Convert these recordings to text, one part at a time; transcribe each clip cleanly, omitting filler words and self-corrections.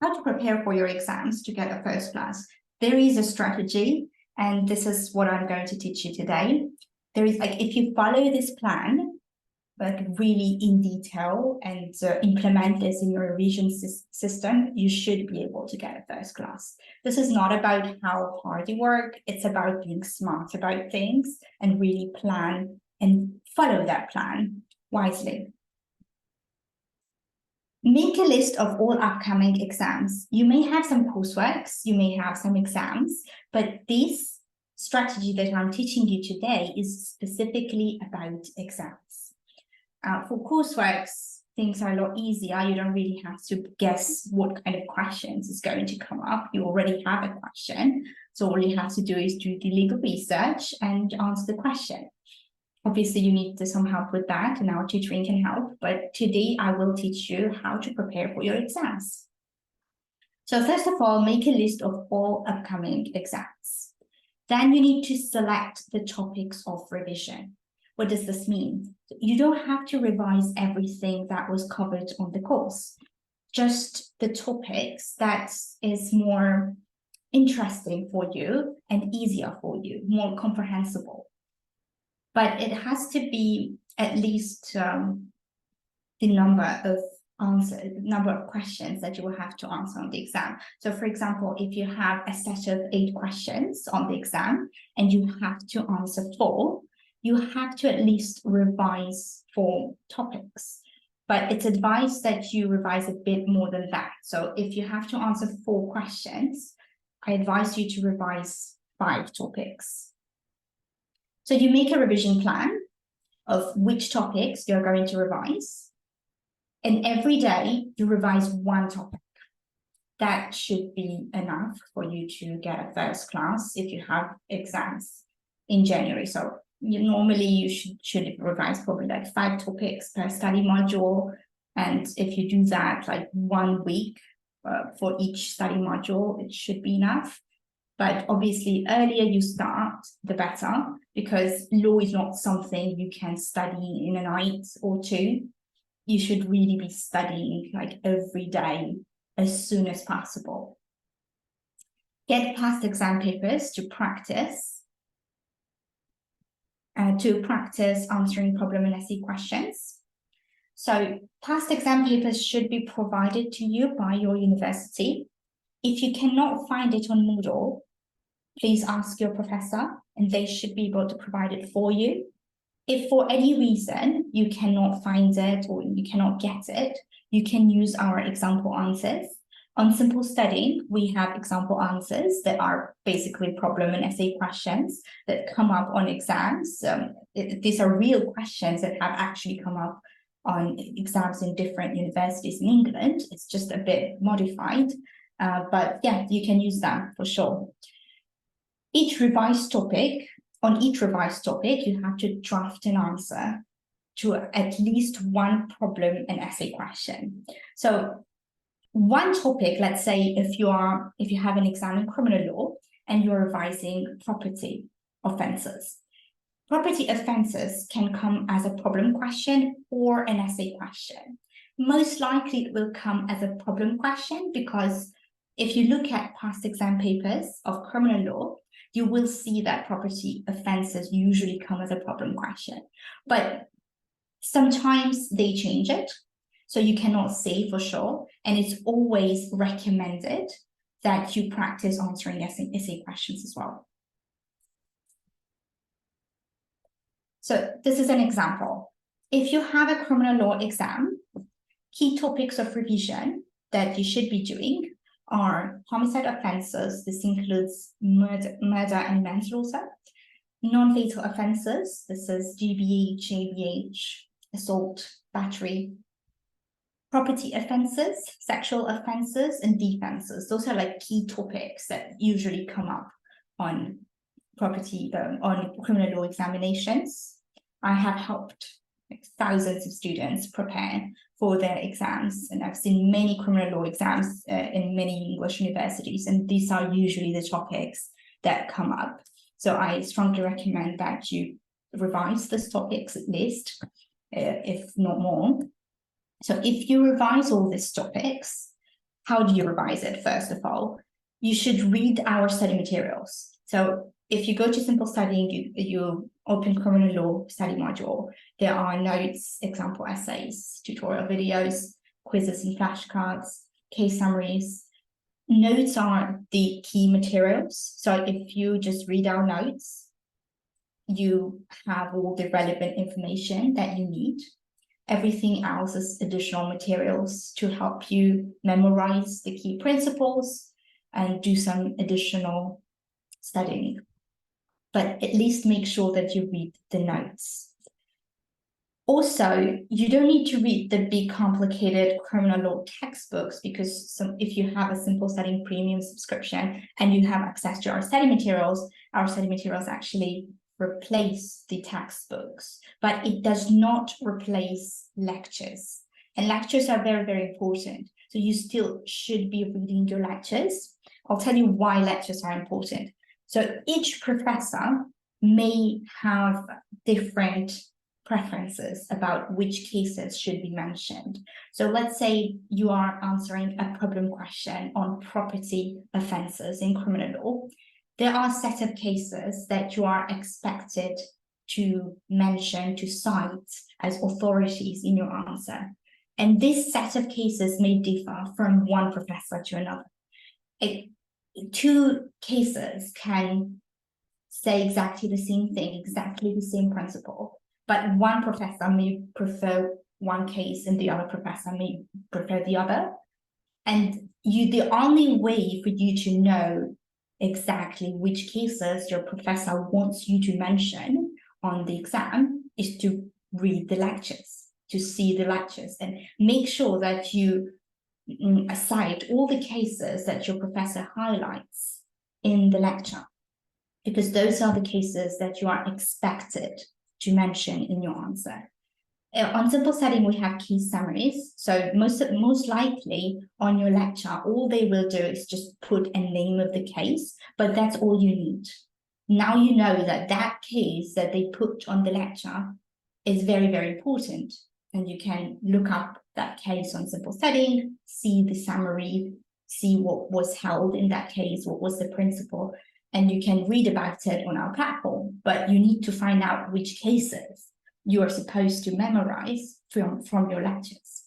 how to prepare for your exams to get a first class. There is a strategy, and this is what I'm going to teach you today. There is, like, if you follow this plan, like really in detail, and implement this in your revision system, you should be able to get a first class. This is not about how hard you work, it's about being smart about things and really plan and follow that plan wisely. Make a list of all upcoming exams. You may have some courseworks, you may have some exams, but this strategy that I'm teaching you today is specifically about exams. For courseworks, things are a lot easier. You don't really have to guess what kind of questions is going to come up. You already have a question. So all you have to do is do the legal research and answer the question. Obviously, you need some help with that, and our tutoring can help. But today, I will teach you how to prepare for your exams. So first of all, make a list of all upcoming exams. Then you need to select the topics of revision. What does this mean? You don't have to revise everything that was covered on the course, just the topics that is more interesting for you and easier for you, more comprehensible. But it has to be at least the number of answers, the number of questions that you will have to answer on the exam. So for example, if you have a set of 8 questions on the exam and you have to answer 4, you have to at least revise 4 topics. But it's advised that you revise a bit more than that. So if you have to answer 4 questions, I advise you to revise 5 topics. So you make a revision plan of which topics you're going to revise. And every day you revise 1 topic. That should be enough for you to get a first class if you have exams in January. So normally you should revise probably like 5 topics per study module. And if you do that like 1 week for each study module, it should be enough. But obviously, earlier you start, the better, because law is not something you can study in a night or 2. You should really be studying like every day as soon as possible. Get past exam papers to practice answering problem and essay questions. So past exam papers should be provided to you by your university. If you cannot find it on Moodle, please ask your professor and they should be able to provide it for you. If for any reason you cannot find it or you cannot get it, you can use our example answers. On Simple Studying, we have example answers that are basically problem and essay questions that come up on exams. These are real questions that have actually come up on exams in different universities in England. It's just a bit modified, but yeah, you can use them for sure. On each revised topic, you have to draft an answer to at least 1 problem and essay question. So 1 topic, let's say if you have an exam in criminal law and you're revising property offences. Property offences can come as a problem question or an essay question. Most likely it will come as a problem question because if you look at past exam papers of criminal law, you will see that property offences usually come as a problem question. But sometimes they change it, so you cannot say for sure, and it's always recommended that you practice answering essay questions as well. So this is an example. If you have a criminal law exam, key topics of revision that you should be doing are homicide offences. This includes murder and manslaughter. Non-fatal offences. This is GBH, ABH, assault, battery. Property offences, sexual offences, and defences. Those are like key topics that usually come up on on criminal law examinations. I have helped thousands of students prepare for their exams, and I've seen many criminal law exams in many English universities, and these are usually the topics that come up. So I strongly recommend that you revise these topics at least, if not more. So if you revise all these topics, how do you revise it? First of all, you should read our study materials. So if you go to Simple Studying, you open criminal law study module, there are notes, example essays, tutorial videos, quizzes and flashcards, case summaries. Notes are the key materials. So if you just read our notes, you have all the relevant information that you need. Everything else is additional materials to help you memorize the key principles and do some additional studying. But at least make sure that you read the notes. Also, you don't need to read the big complicated criminal law textbooks, because if you have a Simple Studying premium subscription and you have access to our study materials actually replace the textbooks, but it does not replace lectures. And lectures are very, very important. So you still should be reading your lectures. I'll tell you why lectures are important. So each professor may have different preferences about which cases should be mentioned. So let's say you are answering a problem question on property offences in criminal law. There are a set of cases that you are expected to mention, to cite as authorities in your answer. And this set of cases may differ from one professor to another. Two cases can say exactly the same thing, exactly the same principle, but one professor may prefer one case and the other professor may prefer the other. And the only way for you to know exactly which cases your professor wants you to mention on the exam is to read the lectures, to see the lectures, and make sure that you cite all the cases that your professor highlights in the lecture, because those are the cases that you are expected to mention in your answer. On Simple Studying, we have case summaries. So most likely on your lecture, all they will do is just put a name of the case, but that's all you need. Now you know that that case that they put on the lecture is very, very important. And you can look up that case on Simple Studying, see the summary, see what was held in that case, what was the principle, and you can read about it on our platform. But you need to find out which cases you are supposed to memorize from your lectures.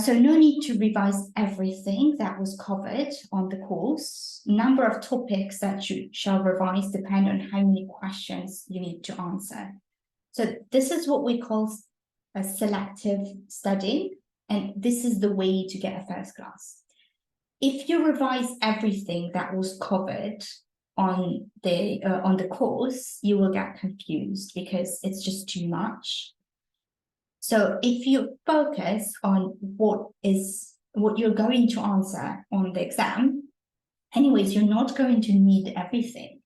So no need to revise everything that was covered on the course. Number of topics that you shall revise depend on how many questions you need to answer. So this is what we call a selective studying, and this is the way to get a first class. If you revise everything that was covered on the course, you will get confused because it's just too much. So if you focus on what you're going to answer on the exam, anyways, you're not going to need everything.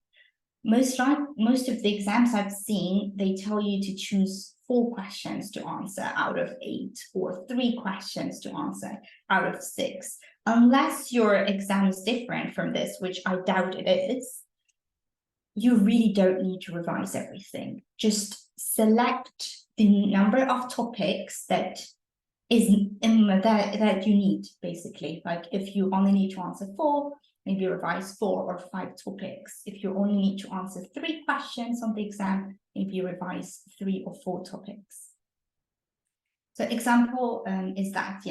Most of the exams I've seen, they tell you to choose 4 questions to answer out of 8 or 3 questions to answer out of 6. Unless your exam is different from this, which I doubt it is, you really don't need to revise everything. Just select the number of topics that that you need, basically. Like if you only need to answer 4, maybe revise 4 or 5 topics. If you only need to answer 3 questions on the exam, maybe revise 3 or 4 topics. So example is that,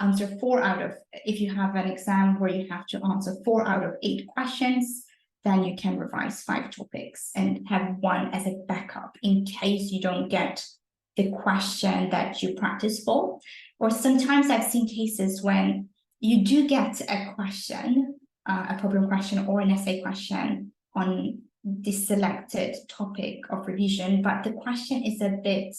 answer 4 out of, if you have an exam where you have to answer 4 out of 8 questions, then you can revise 5 topics and have 1 as a backup in case you don't get the question that you practice for. Or sometimes I've seen cases when you do get a question, a problem question or an essay question on the selected topic of revision, but the question is a bit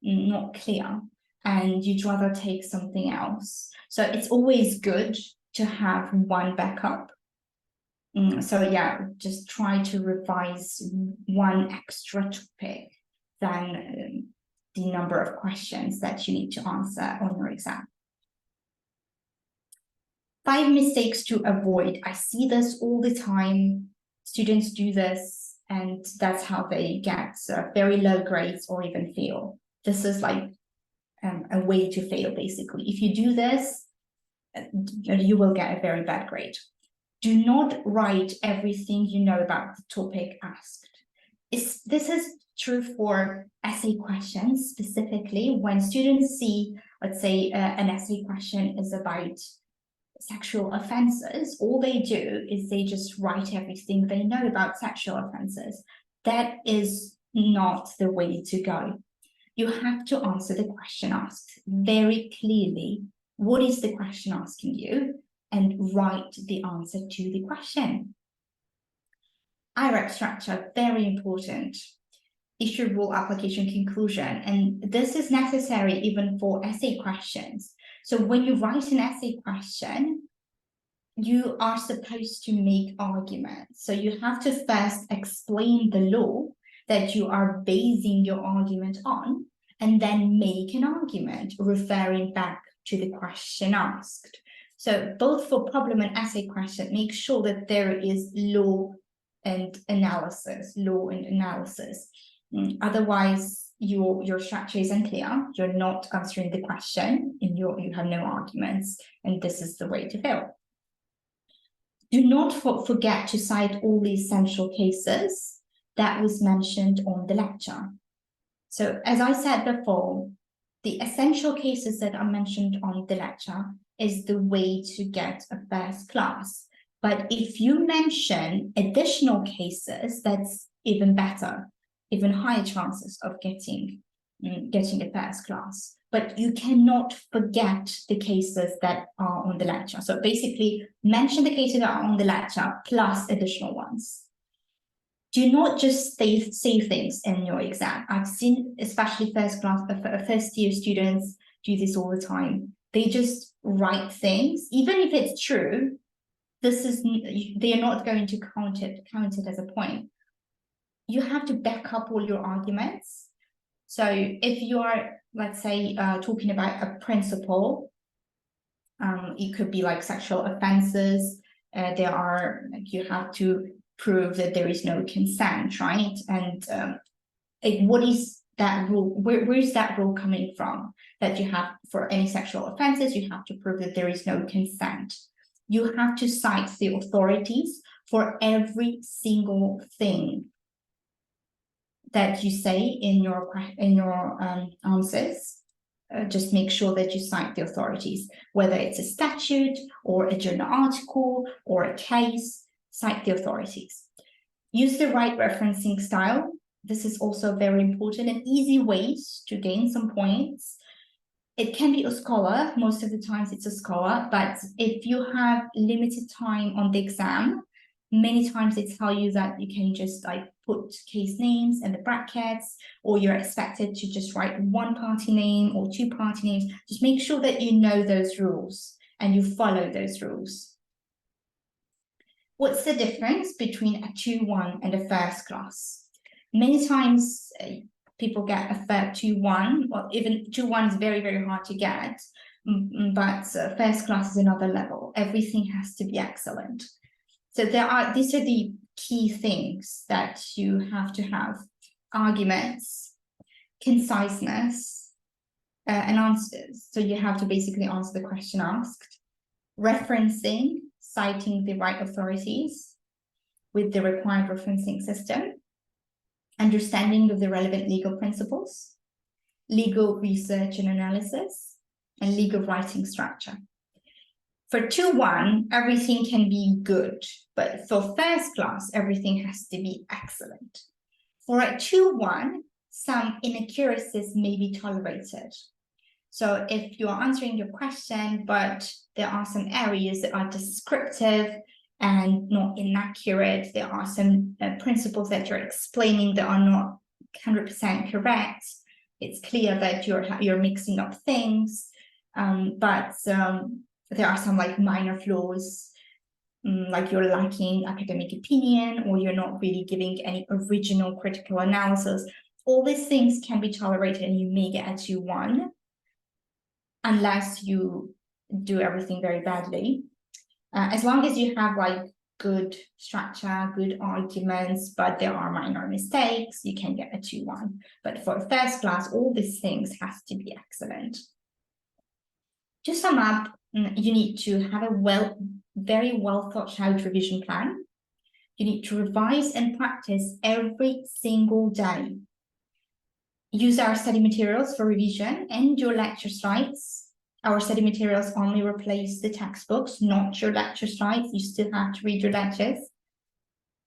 not clear and you'd rather take something else. So it's always good to have 1 backup. So just try to revise 1 extra topic than the number of questions that you need to answer on your exam. 5 mistakes to avoid. I see this all the time. Students do this, and that's how they get very low grades or even fail. This is like a way to fail, basically. If you do this, you will get a very bad grade. Do not write everything you know about the topic asked. This is true for essay questions specifically. When students see, let's say, an essay question is about sexual offenses, all they do is they just write everything they know about sexual offenses. That is not the way to go. You have to answer the question asked very clearly. What is the question asking you? And write the answer to the question. IRAP structure, very important. Issue, rule, application, conclusion. And this is necessary even for essay questions. So when you write an essay question, you are supposed to make arguments. So you have to first explain the law that you are basing your argument on, and then make an argument referring back to the question asked. So both for problem and essay question, make sure that there is law and analysis. Otherwise, your structure is unclear, you're not answering the question, and you have no arguments, and this is the way to fail. Do not forget to cite all the essential cases that was mentioned on the lecture. So as I said before, the essential cases that are mentioned on the lecture is the way to get a first class. But if you mention additional cases, that's even better, even higher chances of getting a first class. But you cannot forget the cases that are on the lecture. So basically, mention the cases that are on the lecture plus additional ones. Do not just say things in your exam. I've seen, especially first year students do this all the time. They just write things, even if it's true. They are not going to count it as a point. You have to back up all your arguments. So if you are, let's say, talking about a principle, it could be like sexual offenses. You have to prove that there is no consent, right? And what is that rule? Where is that rule coming from? That you have for any sexual offenses, you have to prove that there is no consent. You have to cite the authorities for every single thing that you say in your answers. Just make sure that you cite the authorities, whether it's a statute or a journal article or a case. Cite the authorities. Use the right referencing style. This is also very important and easy ways to gain some points. It can be a scholar. Most of the times it's a scholar, but if you have limited time on the exam, many times they tell you that you can just like put case names in the brackets, or you're expected to just write one party name or two party names. Just make sure that you know those rules and you follow those rules. What's the difference between a 2-1 and a first class? Many times people get a 2-1, or even 2-1 is very, very hard to get, but first class is another level. Everything has to be excellent. So these are the key things that you have to have: arguments, conciseness, and answers. So you have to basically answer the question asked, referencing, citing the right authorities with the required referencing system, understanding of the relevant legal principles, legal research and analysis, and legal writing structure. For 2-1, everything can be good, but for first class, everything has to be excellent. For a 2-1, some inaccuracies may be tolerated. So if you are answering your question, but there are some areas that are descriptive and not inaccurate, there are some principles that you're explaining that are not 100% correct, it's clear that you're mixing up things, but there are some like minor flaws, like you're lacking academic opinion, or you're not really giving any original critical analysis. All these things can be tolerated and you may get a 2-1, unless you do everything very badly. As long as you have like good structure, good arguments, but there are minor mistakes, you can get a 2-1. But for first class, all these things has to be excellent. To sum up, you need to have a very well thought out revision plan. You need to revise and practice every single day. Use our study materials for revision and your lecture slides. Our study materials only replace the textbooks, not your lecture slides. You still have to read your lectures.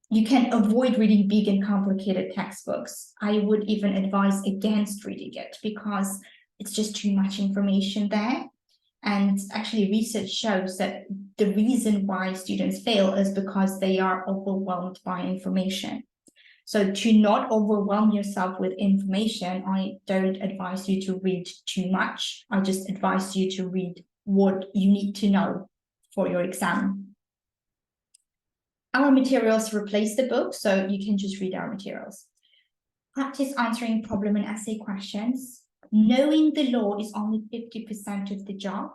You can avoid reading big and complicated textbooks. I would even advise against reading it because it's just too much information there. And actually, research shows that the reason why students fail is because they are overwhelmed by information. So to not overwhelm yourself with information, I don't advise you to read too much. I just advise you to read what you need to know for your exam. Our materials replace the book, so you can just read our materials. Practice answering problem and essay questions. Knowing the law is only 50% of the job.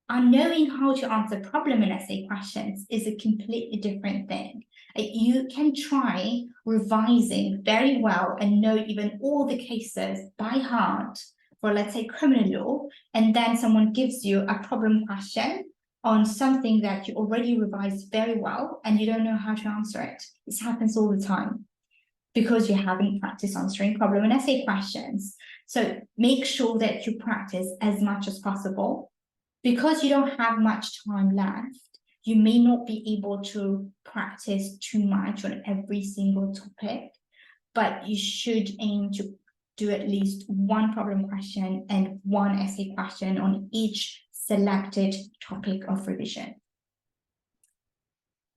And knowing how to answer problem and essay questions is a completely different thing. You can try revising very well and know even all the cases by heart for, let's say, criminal law, and then someone gives you a problem question on something that you already revised very well and you don't know how to answer it. This happens all the time because you haven't practiced answering problem and essay questions. So make sure that you practice as much as possible. Because you don't have much time left, you may not be able to practice too much on every single topic, but you should aim to do at least one problem question and one essay question on each selected topic of revision.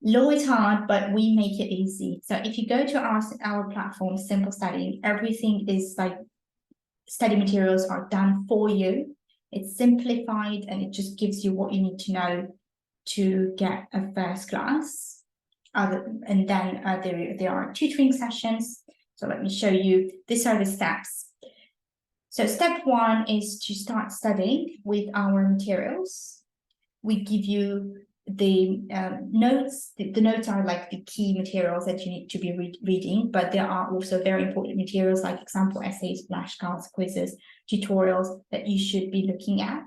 Law is hard, but we make it easy. So if you go to our platform, Simple Studying, everything is like study materials are done for you. It's simplified and it just gives you what you need to know to get a first class. And then there are tutoring sessions. So let me show you. These are the steps. So step 1 is to start studying with our materials. We give you the notes. The notes are like the key materials that you need to be reading, but there are also very important materials like example essays, flashcards, quizzes, tutorials that you should be looking at.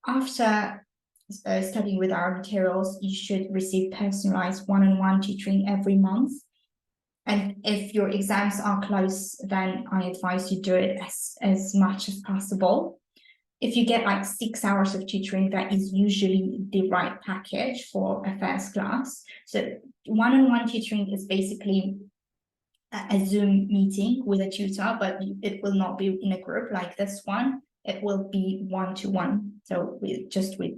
After studying with our materials, you should receive personalized one-on-one tutoring every month. And if your exams are close, then I advise you do it as much as possible. If you get like 6 hours of tutoring, that is usually the right package for a first class. So one-on-one tutoring is basically a Zoom meeting with a tutor, but it will not be in a group like this one. It will be one-to-one, so just with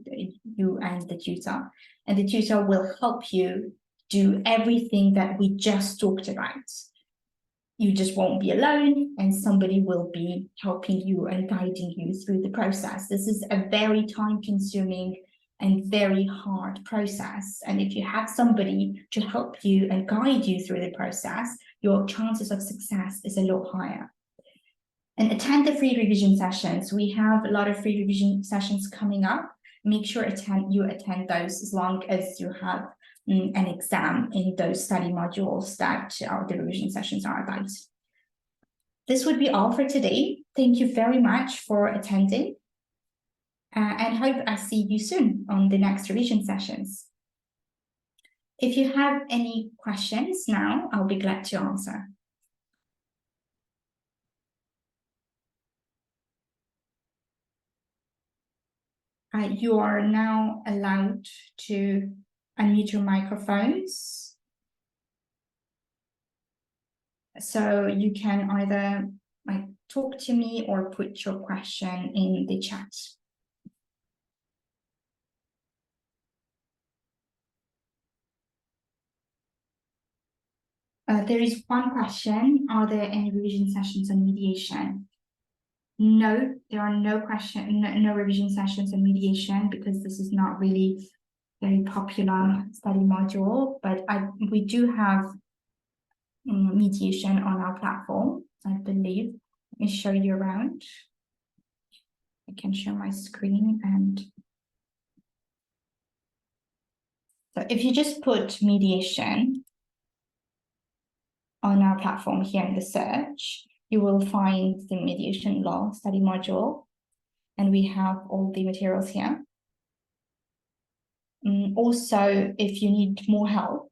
you and the tutor. And the tutor will help you do everything that we just talked about. You just won't be alone, and somebody will be helping you and guiding you through the process. This is a very time-consuming and very hard process. And if you have somebody to help you and guide you through the process, your chances of success is a lot higher. And attend the free revision sessions. We have a lot of free revision sessions coming up. Make sure you attend those as long as you have an exam in those study modules that the revision sessions are about. This would be all for today. Thank you very much for attending, and hope I see you soon on the next revision sessions. If you have any questions now, I'll be glad to answer. You are now allowed to unmute your microphones. So you can either talk to me or put your question in the chat. There is one question. Are there any revision sessions on mediation? No, there are no revision sessions on mediation because this is not really very popular study module, but we do have mediation on our platform, I believe. Let me show you around. I can share my screen, and so if you just put mediation on our platform here in the search, you will find the mediation law study module, and we have all the materials here. Also, if you need more help,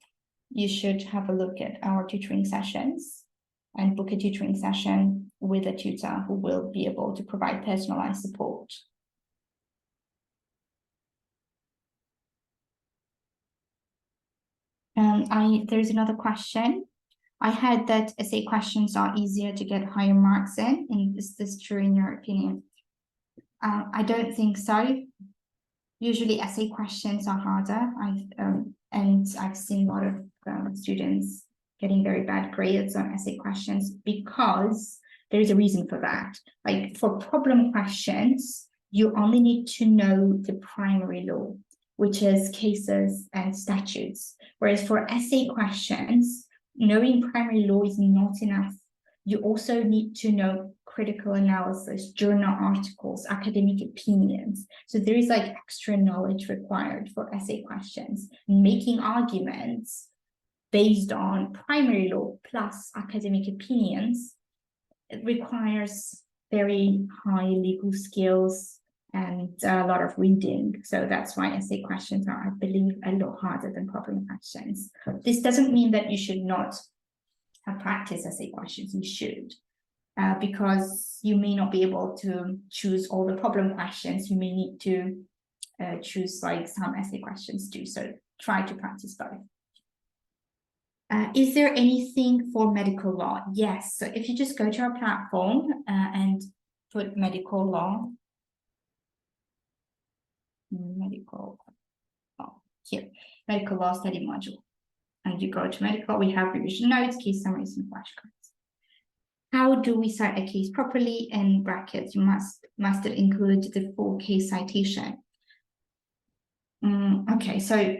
you should have a look at our tutoring sessions and book a tutoring session with a tutor who will be able to provide personalized support. There's another question. I heard that essay questions are easier to get higher marks in. And is this true in your opinion? I don't think so. Usually essay questions are harder. I've seen a lot of students getting very bad grades on essay questions because there is a reason for that. Like for problem questions, you only need to know the primary law, which is cases and statutes. Whereas for essay questions, knowing primary law is not enough. You also need to know critical analysis, journal articles, academic opinions. So there is like extra knowledge required for essay questions. Making arguments based on primary law plus academic opinions, it requires very high legal skills and a lot of reading. So that's why essay questions are, I believe, a lot harder than problem questions. This doesn't mean that you should not have practice essay questions. You should. Because you may not be able to choose all the problem questions. You may need to choose like some essay questions too. So try to practice both. Is there anything for medical law? Yes. So if you just go to our platform and put medical law, medical law study module, and you go to medical, we have revision notes, case summaries, and flashcards. How do we cite a case properly? In brackets, you must include the full case citation. Okay, so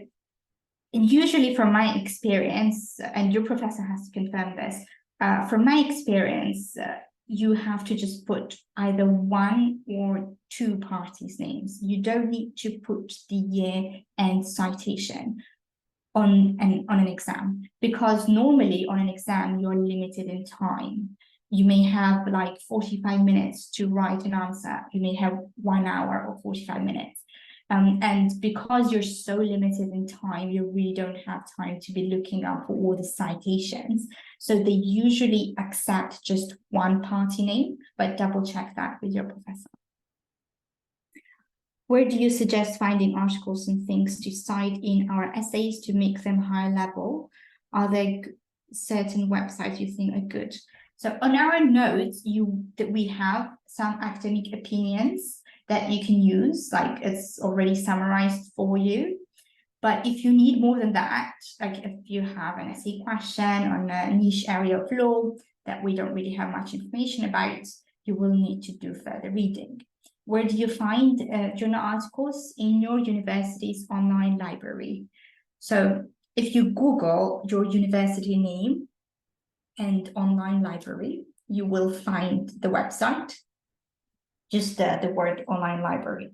usually from my experience, and your professor has to confirm this, from my experience, you have to just put either one or two parties' names. You don't need to put the year and citation on an exam, because normally on an exam, you're limited in time. You may have like 45 minutes to write an answer. You may have 1 hour or 45 minutes. And because you're so limited in time, you really don't have time to be looking up for all the citations. So they usually accept just one party name, but double check that with your professor. Where do you suggest finding articles and things to cite in our essays to make them higher level? Are there certain websites you think are good? So on our notes, we have some academic opinions that you can use, like it's already summarized for you. But if you need more than that, like if you have an essay question on a niche area of law that we don't really have much information about, you will need to do further reading. Where do you find journal articles? In your university's online library. So if you Google your university name and online library, you will find the website, just the word online library.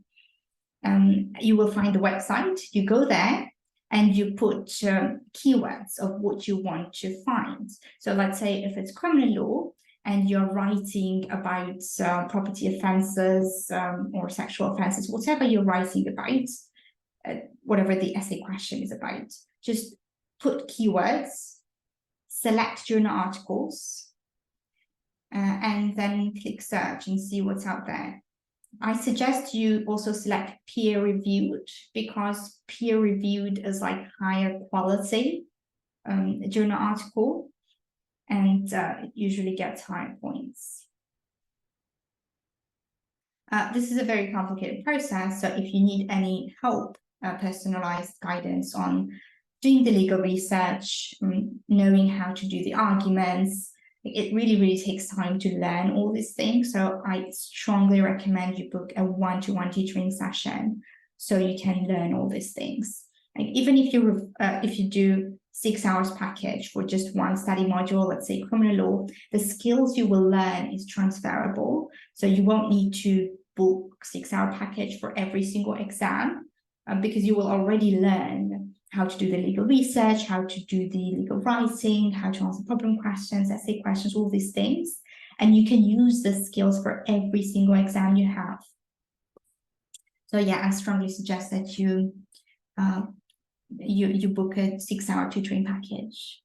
You will find the website, you go there and you put keywords of what you want to find. So let's say if it's criminal law and you're writing about property offenses or sexual offenses, whatever you're writing about, whatever the essay question is about, just put keywords, select journal articles, and then click search and see what's out there. I suggest you also select peer-reviewed, because peer-reviewed is like higher quality journal article, and it usually gets higher points. This is a very complicated process, so if you need any help, personalized guidance on doing the legal research, knowing how to do the arguments, it really takes time to learn all these things. So I strongly recommend you book a one-to-one tutoring session so you can learn all these things. Like even if you do 6 hours package for just one study module, let's say criminal law, the skills you will learn is transferable. So you won't need to book 6-hour package for every single exam because you will already learn how to do the legal research, how to do the legal writing, how to answer problem questions, essay questions, all these things. And you can use the skills for every single exam you have. So yeah, I strongly suggest that you you book a 6-hour tutoring package.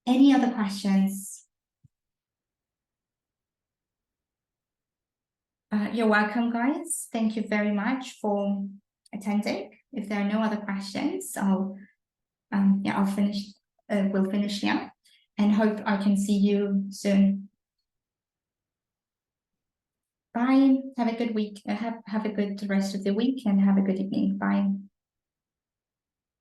Any other questions? You're welcome, guys. Thank you very much for attending. If there are no other questions, I'll finish. We'll finish here, and hope I can see you soon. Bye. Have a good week. Have a good rest of the week, and have a good evening. Bye.